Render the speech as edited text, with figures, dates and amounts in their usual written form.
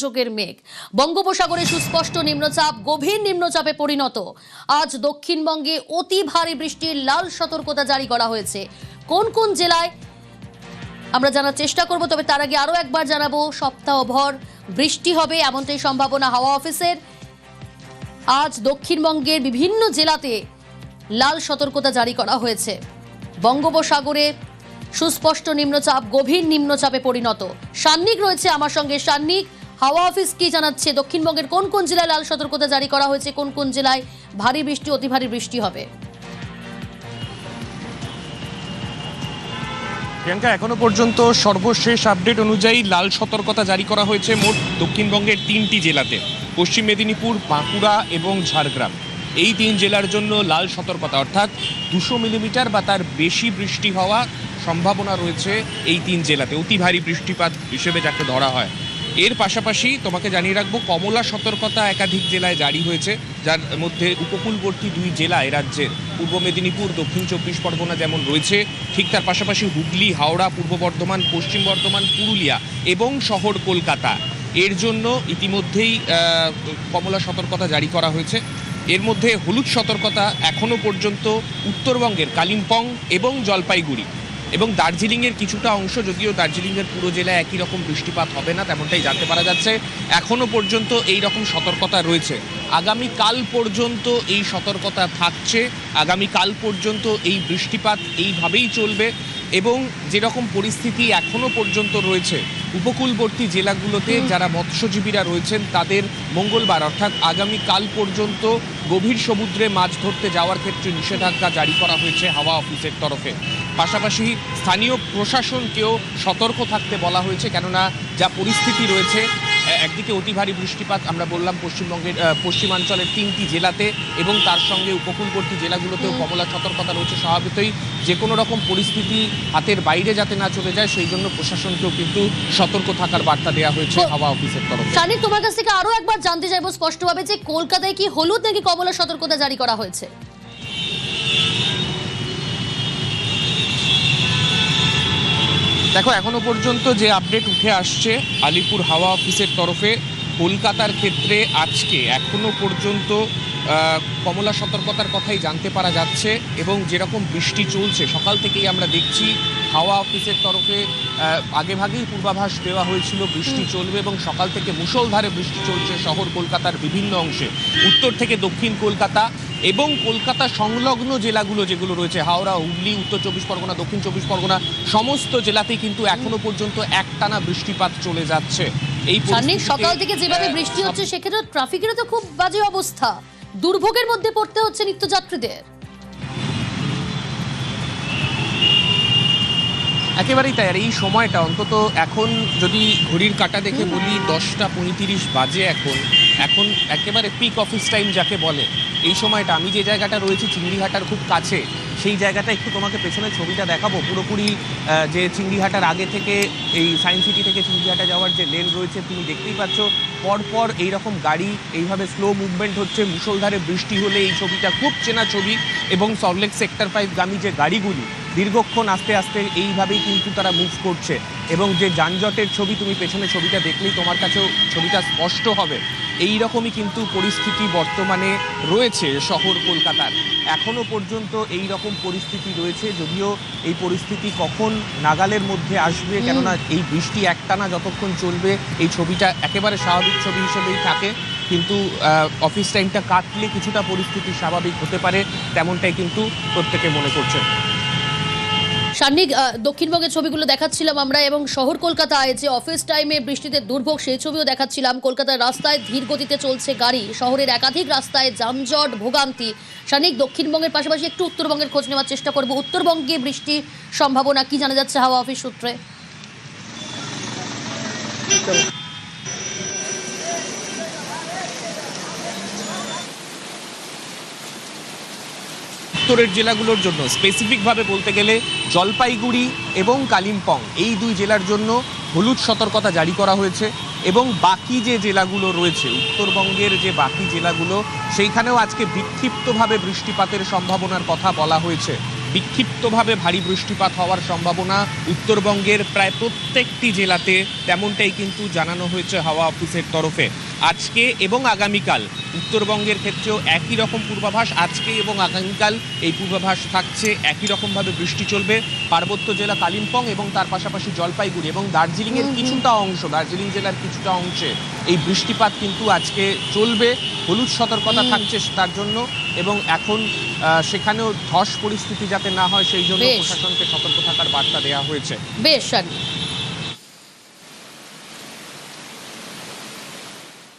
যোগের মেঘ বঙ্গোপসাগরে সুস্পষ্ট নিম্নচাপ গভীর নিম্নচাপে পরিণত। আজ দক্ষিণবঙ্গে অতি ভারী বৃষ্টির লাল সতর্কতা জারি করা হয়েছে। কোন কোন জেলায় আমরা জানার চেষ্টা করব, তবে তার আগে আরো একবার জানাবো সপ্তাহভর বৃষ্টি হবে এমনটাই সম্ভাবনা হাওয়া অফিসের। আজ দক্ষিণবঙ্গের বিভিন্ন জেলাতে লাল সতর্কতা জারি করা হয়েছে। বঙ্গোপসাগরে সুস্পষ্ট নিম্নচাপ গভীর নিম্নচাপে পরিণত। সান্নিক রয়েছে আমার সঙ্গে। সান্নিক, হাওয়া অফিস কি জানাচ্ছে? দক্ষিণবঙ্গের কোন কোন জেলায় লাল সতর্কতা জারি করা হয়েছে, কোন কোন জেলায় ভারী বৃষ্টি অতি ভারী বৃষ্টি হবে? প্রিয়াঙ্কা, এখনো পর্যন্ত সর্বশেষ আপডেট অনুযায়ী লাল সতর্কতা জারি করা হয়েছে মোট দক্ষিণবঙ্গের 3টি জেলাতে, পশ্চিম মেদিনীপুর, বাঁকুড়া এবং ঝাড়গ্রাম। এই 3 জেলার জন্য লাল সতর্কতা, অর্থাৎ 200 মিলিমিটার বা তার বেশি বৃষ্টি হওয়া সম্ভাবনা রয়েছে এই 3 জেলাতে, অতি ভারী বৃষ্টিপাত হিসেবে যাকে ধরা হয়। এর পাশাপাশি তোমাকে জানিয়ে রাখবো, কমলা সতর্কতা একাধিক জেলায় জারি হয়েছে, যার মধ্যে উপকূলবর্তী 2 জেলা এ রাজ্যের, পূর্ব মেদিনীপুর, দক্ষিণ 24 পরগনা যেমন রয়েছে, ঠিক তার পাশাপাশি হুগলি, হাওড়া, পূর্ব বর্ধমান, পশ্চিম বর্ধমান, পুরুলিয়া এবং শহর কলকাতা। এর জন্য ইতিমধ্যেই কমলা সতর্কতা জারি করা হয়েছে। এর মধ্যে হলুদ সতর্কতা এখনও পর্যন্ত উত্তরবঙ্গের কালিম্পং এবং জলপাইগুড়ি এবং দার্জিলিংয়ের কিছুটা অংশ, যদিও দার্জিলিংয়ের পুরো জেলায় একই রকম বৃষ্টিপাত হবে না তেমনটাই জানতে পারা যাচ্ছে। এখনও পর্যন্ত এই রকম সতর্কতা রয়েছে। আগামীকাল পর্যন্ত এই সতর্কতা থাকছে। আগামীকাল পর্যন্ত এই বৃষ্টিপাত এইভাবেই চলবে এবং যেরকম পরিস্থিতি এখনও পর্যন্ত রয়েছে উপকূলবর্তী জেলাগুলোতে যারা মৎস্যজীবীরা রয়েছেন তাদের মঙ্গলবার অর্থাৎ আগামীকাল পর্যন্ত গভীর সমুদ্রে মাছ ধরতে যাওয়ার ক্ষেত্রে নিষেধাজ্ঞা জারি করা হয়েছে হাওয়া অফিসের তরফে। পাশাপাশি স্থানীয় প্রশাসনকেও সতর্ক থাকতে বলা হয়েছে, কেননা যা পরিস্থিতি রয়েছে, একদিকে অতি ভারী বৃষ্টিপাত আমরা বললাম পশ্চিমবঙ্গের পশ্চিমাঞ্চলের 3টি জেলাতে এবং তার সঙ্গে উপকূলবর্তী জেলাগুলোতেও কমলা সতর্কতা রয়েছে। স্বাভাবিকই যে কোনো রকম পরিস্থিতি হাতের বাইরে যাতে না চলে যায় সেই জন্য প্রশাসনকেও কিন্তু সতর্ক থাকার বার্তা দেওয়া হয়েছে হাওয়া অফিসের তরফে। সানিক, তোমার কাছ থেকে আরো একবার জানতে চাইবো স্পষ্টভাবে যে কলকাতায় কি হলুদ নাকি কমলা সতর্কতা জারি করা হয়েছে? দেখো, এখনো পর্যন্ত যে আপডেট উঠে আসছে আলিপুর হাওয়া অফিসের তরফে, কলকাতার ক্ষেত্রে আজকে এখনো পর্যন্ত কমলা সতর্কতার কথাই জানতে পারা যাচ্ছে এবং যেরকম বৃষ্টি চলছে সকাল থেকেই আমরা দেখছি হাওয়া অফিসের তরফে আগেভাগেই পূর্বাভাস দেওয়া হয়েছিল বৃষ্টি চলবে এবং সকাল থেকে মুষলধারে বৃষ্টি চলছে শহর কলকাতার বিভিন্ন অংশে, উত্তর থেকে দক্ষিণ কলকাতা এবং কলকাতা সংলগ্ন জেলাগুলো যেগুলো রয়েছে হাওড়া, হুগলি, উত্তর 24 পরগনা, দক্ষিণ 24 পরগনা, সমস্ত জেলাতেই কিন্তু এখনো পর্যন্ত একটানা বৃষ্টিপাত চলে যাচ্ছে। এই সকাল থেকে যেভাবে বৃষ্টি হচ্ছে সেক্ষেত্রে ট্রাফিকেরও তো খুব বাজে অবস্থা, দুর্ভোগের মধ্যে পড়তে হচ্ছে নিত্যযাত্রীদের। একেবারেই তাই। আর এই সময়টা অন্তত এখন যদি ঘড়ির কাঁটা দেখে বলি 10টা 35 বাজে, এখন একেবারে পিক অফিস টাইম যাকে বলে, এই সময়টা আমি যে জায়গাটা রয়েছি চিংড়িঘাটার খুব কাছে, সেই জায়গাটা একটু তোমাকে পেছনে ছবিটা দেখাবো। পুরোপুরি যে চিংড়িঘাটার আগে থেকে এই সায়েন্স সিটি থেকে চিংড়িঘাটা যাওয়ার যে লেন রয়েছে তুমি দেখতেই পাচ্ছ, পরপর এইরকম গাড়ি এইভাবে স্লো মুভমেন্ট হচ্ছে। মুষলধারে বৃষ্টি হলে এই ছবিটা খুব চেনা ছবি এবং সল্টলেক সেক্টর 5 গামী যে গাড়িগুলি দীর্ঘক্ষণ আস্তে আস্তে এইভাবেই কিন্তু তারা মুভ করছে এবং যে যানজটের ছবি তুমি পেছনে ছবিটা দেখলেই তোমার কাছেও ছবিটা স্পষ্ট হবে। এই রকমই কিন্তু পরিস্থিতি বর্তমানে রয়েছে শহর কলকাতার। এখনো পর্যন্ত এই রকম পরিস্থিতি রয়েছে, যদিও এই পরিস্থিতি কখন নাগালের মধ্যে আসবে, কেননা এই বৃষ্টি একটানা যতক্ষণ চলবে এই ছবিটা একেবারে স্বাভাবিক ছবি হিসেবেই থাকে, কিন্তু অফিস টাইমটা কাটলে কিছুটা পরিস্থিতি স্বাভাবিক হতে পারে তেমনটাই কিন্তু প্রত্যেকে মনে করছে। সান্নিক, দক্ষিণবঙ্গের ছবিগুলো দেখাচ্ছিলাম আমরা এবং শহর কলকাতায় যে অফিস টাইমে বৃষ্টিতে দুর্ভোগ সেই ছবিও দেখাচ্ছিলাম। কলকাতার রাস্তায় ধীর গতিতে চলছে গাড়ি, শহরের একাধিক রাস্তায় যানজট ভোগান্তি। সান্নিক, দক্ষিণবঙ্গের পাশাপাশি একটু উত্তরবঙ্গের খোঁজ নেওয়ার চেষ্টা করব। উত্তরবঙ্গে বৃষ্টির সম্ভাবনা কি জানা যাচ্ছে হাওয়া অফিস সূত্রে? উত্তরের জেলাগুলোর জন্য স্পেসিফিকভাবে বলতে গেলে জলপাইগুড়ি এবং কালিম্পং এই 2 জেলার জন্য হলুদ সতর্কতা জারি করা হয়েছে এবং বাকি যে জেলাগুলো রয়েছে উত্তরবঙ্গের যে বাকি জেলাগুলো সেইখানেও আজকে বিক্ষিপ্তভাবে বৃষ্টিপাতের সম্ভাবনার কথা বলা হয়েছে। বিক্ষিপ্তভাবে ভারী বৃষ্টিপাত হওয়ার সম্ভাবনা উত্তরবঙ্গের প্রায় প্রত্যেকটি জেলাতে, তেমনটাই কিন্তু জানানো হয়েছে হাওয়া অফিসের তরফে। আজকে এবং আগামীকাল উত্তরবঙ্গের ক্ষেত্রেও একই রকম পূর্বাভাস। আজকে এবং আগামীকাল এই পূর্বাভাস থাকছে, একই রকমভাবে বৃষ্টি চলবে পার্বত্য জেলা কালিম্পং এবং তার পাশাপাশি জলপাইগুড়ি এবং দার্জিলিংয়ের কিছুটা অংশ, দার্জিলিং জেলার কিছুটা অংশে এই বৃষ্টিপাত কিন্তু আজকে চলবে। হলুদ সতর্কতা থাকছে তার জন্য, এবং এখন সেখানেও ধস পরিস্থিতি যাতে না হয় সেই জন্য বেশ। প্রশাসনকে সতর্ক থাকার বার্তা দেওয়া হয়েছে। বেশ,